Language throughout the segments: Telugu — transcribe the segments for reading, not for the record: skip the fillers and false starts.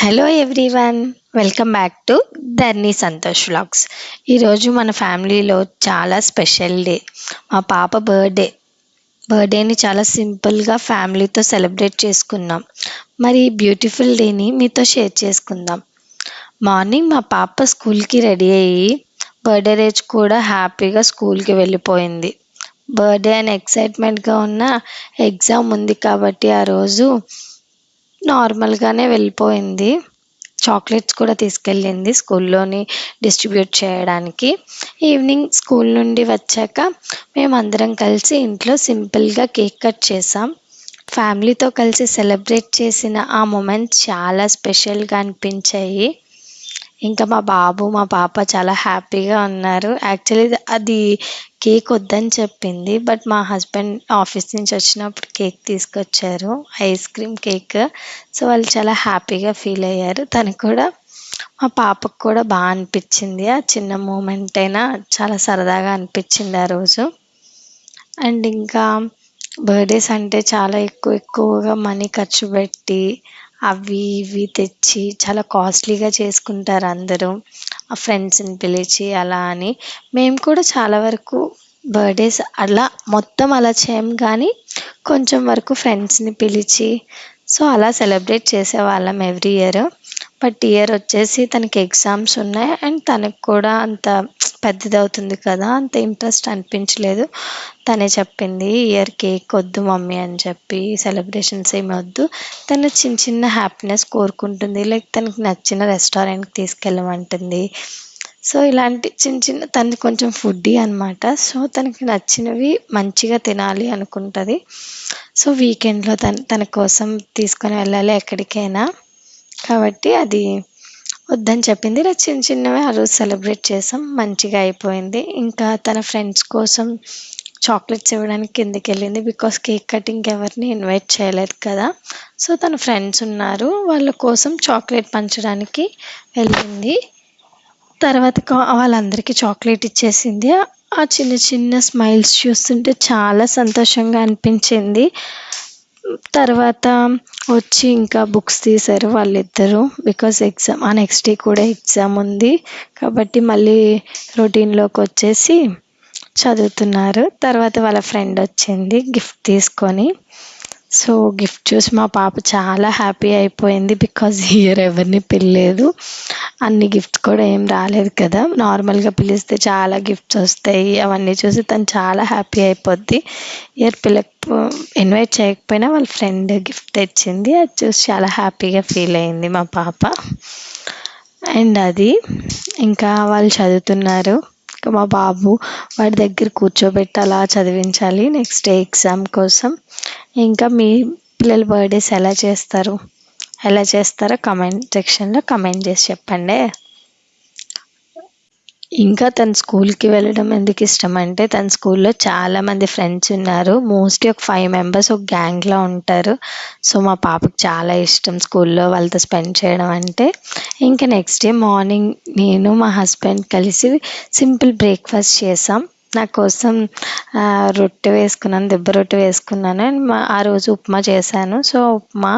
Hello everyone, welcome back to Dharni Santosh vlogs. ఈరోజు మన ఫ్యామిలీలో చాలా స్పెషల్ డే. మా పాప బర్త్డేని చాలా సింపుల్గా ఫ్యామిలీతో సెలబ్రేట్ చేసుకున్నాం. మరి ఈ బ్యూటిఫుల్ డేని మీతో షేర్ చేసుకుందాం. మార్నింగ్ మా పాప స్కూల్కి రెడీ అయ్యి బర్త్డే రోజు కూడా హ్యాపీగా స్కూల్కి వెళ్ళిపోయింది. బర్త్డే అని ఎక్సైట్మెంట్గా ఉన్న ఎగ్జామ్ ఉంది కాబట్టి ఆ రోజు నార్మల్గానే వెళ్ళిపోయింది. చాక్లెట్స్ కూడా తీసుకెళ్ళింది స్కూల్లోని డిస్ట్రిబ్యూట్ చేయడానికి. ఈవినింగ్ స్కూల్ నుండి వచ్చాక మేమందరం కలిసి ఇంట్లో సింపుల్గా కేక్ కట్ చేసాం. ఫ్యామిలీతో కలిసి సెలబ్రేట్ చేసిన ఆ మూమెంట్స్ చాలా స్పెషల్గా అనిపించాయి. ఇంకా మా బాబు మా పాప చాలా హ్యాపీగా ఉన్నారు. యాక్చువల్లీ అది కేక్ వద్దని చెప్పింది, బట్ మా హస్బెండ్ ఆఫీస్ నుంచి వచ్చినప్పుడు కేక్ తీసుకొచ్చారు, ఐస్ క్రీమ్ కేక్. సో వాళ్ళు చాలా హ్యాపీగా ఫీల్ అయ్యారు. తను కూడా, మా పాపకు కూడా బాగా అనిపించింది. ఆ చిన్న మూమెంట్ అయినా చాలా సరదాగా అనిపించింది ఆ రోజు. అండ్ ఇంకా బర్త్డేస్ అంటే చాలా ఎక్కువగా మనీ ఖర్చు పెట్టి అవి ఇవి తెచ్చి చాలా కాస్ట్లీగా చేసుకుంటారు అందరూ, ఆ ఫ్రెండ్స్ని పిలిచి అలా అని. మేము కూడా చాలా వరకు బర్త్డేస్ అలా మొత్తం అలా చేయం, కానీ కొంచెం వరకు ఫ్రెండ్స్ని పిలిచి సో అలా సెలబ్రేట్ చేసేవాళ్ళం ఎవ్రీ ఇయర్. బట్ ఇయర్ వచ్చేసి తనకి ఎగ్జామ్స్ ఉన్నాయి అండ్ తనకు కూడా అంత పెద్దది అవుతుంది కదా, అంత ఇంట్రెస్ట్ అనిపించలేదు. తనే చెప్పింది ఇయర్ కేక్ వద్దు మమ్మీ అని చెప్పి, సెలబ్రేషన్స్ ఏమి వద్దు, తను చిన్న చిన్న హ్యాపీనెస్ కోరుకుంటుంది. లైక్ తనకి నచ్చిన రెస్టారెంట్కి తీసుకెళ్ళమంటుంది. సో ఇలాంటి చిన్న చిన్న, తనది కొంచెం ఫుడ్డీ అనమాట. సో తనకి నచ్చినవి మంచిగా తినాలి అనుకుంటుంది. సో వీకెండ్లో తన కోసం తీసుకొని వెళ్ళాలి ఎక్కడికైనా, కాబట్టి అది వద్దని చెప్పింది. ఇలా చిన్న చిన్నవి ఆ రోజు సెలబ్రేట్ చేసాం, మంచిగా అయిపోయింది. ఇంకా తన ఫ్రెండ్స్ కోసం చాక్లెట్స్ ఇవ్వడానికి కిందకి వెళ్ళింది, బికాస్ కేక్ కటింగ్కి ఎవరిని ఇన్వైట్ చేయలేదు కదా. సో తన ఫ్రెండ్స్ ఉన్నారు, వాళ్ళ కోసం చాక్లెట్ పంచడానికి వెళ్ళింది. తర్వాత వాళ్ళందరికీ చాక్లెట్ ఇచ్చేసింది. ఆ చిన్న చిన్న స్మైల్స్ చూస్తుంటే చాలా సంతోషంగా అనిపించింది. తర్వాత వచ్చి ఇంకా బుక్స్ తీశారు వాళ్ళిద్దరూ, బికాస్ ఎగ్జామ్, ఆ నెక్స్ట్ డే కూడా ఎగ్జామ్ ఉంది కాబట్టి మళ్ళీ రొటీన్లోకి వచ్చేసి చదువుతున్నారు. తర్వాత వాళ్ళ ఫ్రెండ్ వచ్చింది గిఫ్ట్ తీసుకొని. సో గిఫ్ట్ చూసి మా పాప చాలా హ్యాపీ అయిపోయింది, బికాజ్ ఇయర్ ఎవరిని పిలలేదు, అన్ని గిఫ్ట్స్ కూడా ఏం రాలేదు కదా. నార్మల్గా పిలిస్తే చాలా గిఫ్ట్స్ వస్తాయి, అవన్నీ చూసి తను చాలా హ్యాపీ అయిపోద్ది. ఇయర్ ఇన్వైట్ చేయకపోయినా వాళ్ళ ఫ్రెండ్ గిఫ్ట్ తెచ్చింది, అది చూసి చాలా హ్యాపీగా ఫీల్ అయింది మా పాప. అండ్ అది ఇంకా వాళ్ళు చదువుతున్నారు. ఇంకా మా బాబు వాడి దగ్గర కూర్చోబెట్టి అలా చదివించాలి నెక్స్ట్ డే ఎగ్జామ్ కోసం. ఇంకా మీ పిల్లల బర్త్డేస్ ఎలా చేస్తారో కమెంట్ సెక్షన్లో కమెంట్ చేసి చెప్పండి. ఇంకా తన స్కూల్కి వెళ్ళడం ఎందుకు ఇష్టం అంటే, తన స్కూల్లో చాలామంది ఫ్రెండ్స్ ఉన్నారు, మోస్ట్లీ ఒక 5 మెంబర్స్ ఒక గ్యాంగ్లో ఉంటారు. సో మా పాపకు చాలా ఇష్టం స్కూల్లో వాళ్ళతో స్పెండ్ చేయడం అంటే. ఇంకా నెక్స్ట్ డే మార్నింగ్ నేను మా హస్బెండ్ కలిసి సింపుల్ బ్రేక్ఫాస్ట్ చేసాం. నా కోసం రొట్టె వేసుకున్నాను, దెబ్బ రొట్టె వేసుకున్నాను. అండ్ ఆ రోజు ఉప్మా చేశాను. సో ఉప్మా,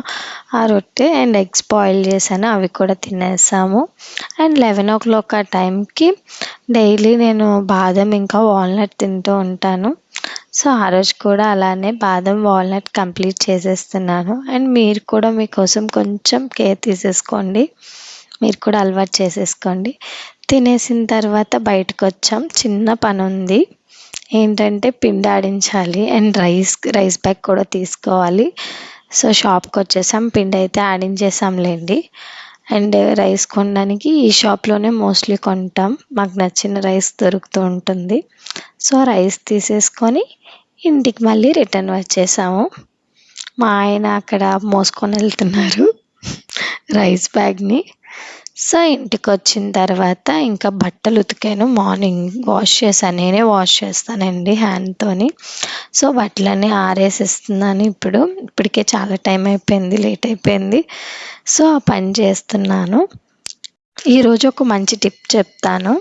ఆ రొట్టె అండ్ ఎగ్స్ బాయిల్ చేశాను, అవి కూడా తినేసాము. అండ్ 11 o'clock ఆ టైంకి డైలీ నేను బాదం ఇంకా వాల్నట్ తింటూ ఉంటాను. సో ఆ రోజు కూడా అలానే బాదం వాల్నట్ కంప్లీట్ చేసేస్తున్నాను. అండ్ మీరు కూడా మీకోసం కొంచెం కేర్ తీసేసుకోండి, మీరు కూడా అలవాటు చేసేసుకోండి. తినేసిన తర్వాత బయటకు వచ్చాం, చిన్న పని ఉంది, ఏంటంటే పిండి ఆడించాలి అండ్ రైస్ బ్యాగ్ కూడా తీసుకోవాలి. సో షాప్కి వచ్చేసాం, పిండి అయితే ఆడించేసాంలేండి. అండ్ రైస్ కొనడానికి ఈ షాప్లోనే మోస్ట్లీ కొంటాం, మాకు నచ్చిన రైస్ దొరుకుతూ ఉంటుంది. సో రైస్ తీసేసుకొని ఇంటికి మళ్ళీ రిటర్న్ వచ్చేసాము. మా ఆయన అక్కడ మోసుకొని వెళ్తున్నారు రైస్ బ్యాగ్ని. సో ఇంటికి వచ్చిన తర్వాత ఇంకా బట్టలు ఉతికాను, మార్నింగ్ వాష్ చేశాను, నేనే వాష్ చేస్తానండి హ్యాండ్తోని. సో బట్టలన్నీ ఆరేసిస్తున్నాను. ఇప్పటికే చాలా టైం అయిపోయింది, లేట్ అయిపోయింది. సో ఆ పని చేస్తున్నాను. ఈరోజు ఒక మంచి టిప్ చెప్తాను.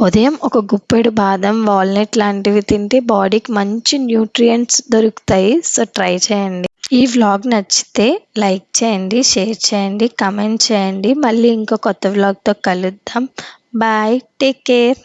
ఉదయం ఒక గుప్పెడు బాదం, వాల్నట్ లాంటివి తింటే బాడీకి మంచి న్యూట్రియంట్స్ దొరుకుతాయి. సో ట్రై చేయండి. ఈ వ్లాగ్ నచ్చితే లైక్ చేయండి, షేర్ చేయండి, కామెంట్ చేయండి. మళ్ళీ ఇంకో కొత్త వ్లాగ్‌తో కలుద్దాం. బాయ్. Take care.